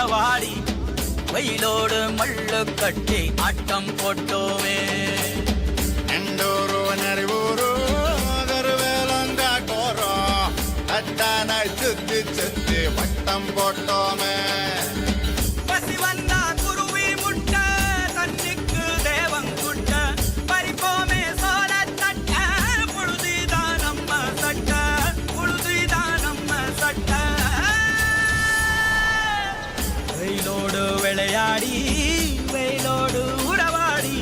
உறவாடி வெயிலோடு மல்லு கட்டி ஆட்டம் போட்டோமே. எண்டூரு நெறிவூரு கருவேலங்காட்டோரோ அட்டான சுத்தி சுத்தி வட்டம் போட்டோமே. பசி வந்தா குருவி முட்ட தண்ணிக்கு தேவங்குட்ட பறிப்போமே சோழ தட்ட புழுதிதான் நம்ம சட்ட புழுதிதான் நம்ம சட்ட. வெயிலோடு விளையாடி வெயிலோடு உறவாடி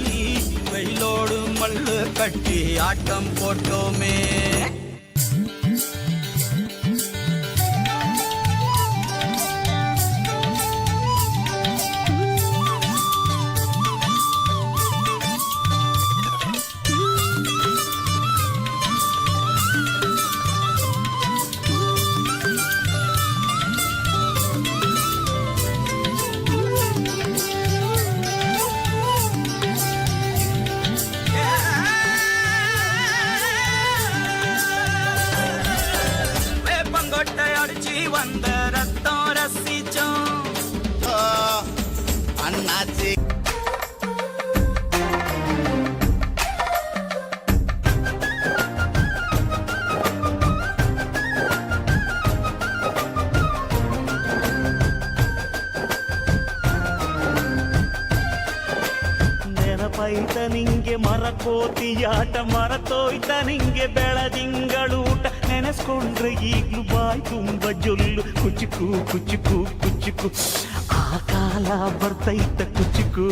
வெயிலோடு மல்லு கட்டி ஆட்டம் போட்டோமே. வந்த ரத்தம் ரசிச்சோம் அண்ணாச்சி. ನೆನಪೈತ ನಿಂಗೆ ಮರಕೋತಿಯಾಟ ಮರತೋಯ್ತ ನಿಂಗೆ ಬೆಳದಿಂಗಳೂಟ ನೆನೆಸ್ಕೊಂಡ್ರೆ ಈಗ್ಲೂ ಬಾಯ್ ತುಂಬ ಜೊಲ್ಲು ಕುಚುಕು ಕುಚುಕು ಕುಚುಕು ಆ ಕಾಲ ಬರ್ತೈತ ಕುಚುಕು.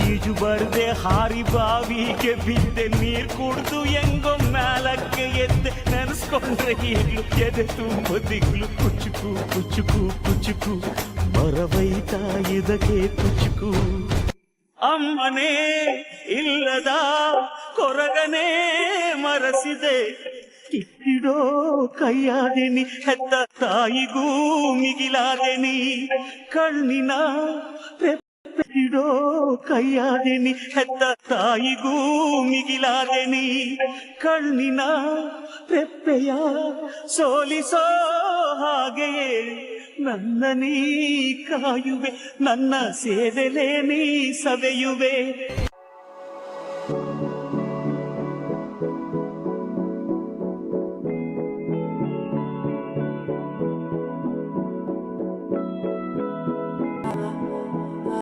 ಈಜು ಬರ್ದೆ ಹಾರಿ ಬಾವಿಗೆ ಬಿದ್ದೆ ನೀರ್ ಕುಡ್ದು ಹೆಂಗೋ ಮ್ಯಾಲಕ್ಕೆ ಎದ್ದೆ ನೆನೆಸ್ಕೊಂಡ್ರೆ ಈಗ್ಲೂ ಎದೆ ತುಂಬ ದಿಗ್ಲು ಕುಚುಕು ಕುಚುಕು ಕುಚುಕು ಬರವೈತ ಇದಕ್ಕೆ ಕುಚುಕು. ಅಮ್ಮನೇ ಇಲ್ಲದ ಕೊರಗನೇ ಮರಸಿದೆ ಕಿಟ್ಟಿಡೋ ಕೈಯಾದೆನಿ ಹೆತ್ತ ತಾಯಿಗೂ ಮಿಗಿಲಾದೆನಿ ಕಣ್ಣಿನ ಇಡೋ ಕೈಯಾದೆನಿ ಹೆತ್ತ ತಾಯಿಗೂ ಮಿಗಿಲಾದೆನಿ ಕಣ್ಣಿನ ರೆಪ್ಪೆಯ ಸೋಲಿಸೋ ಹಾಗೆಯೇ ನನ್ನ ನೀ ಕಾಯುವೆ ನನ್ನ ಸೇವೆಲೇ ನೀ ಸವೆಯುವೆ.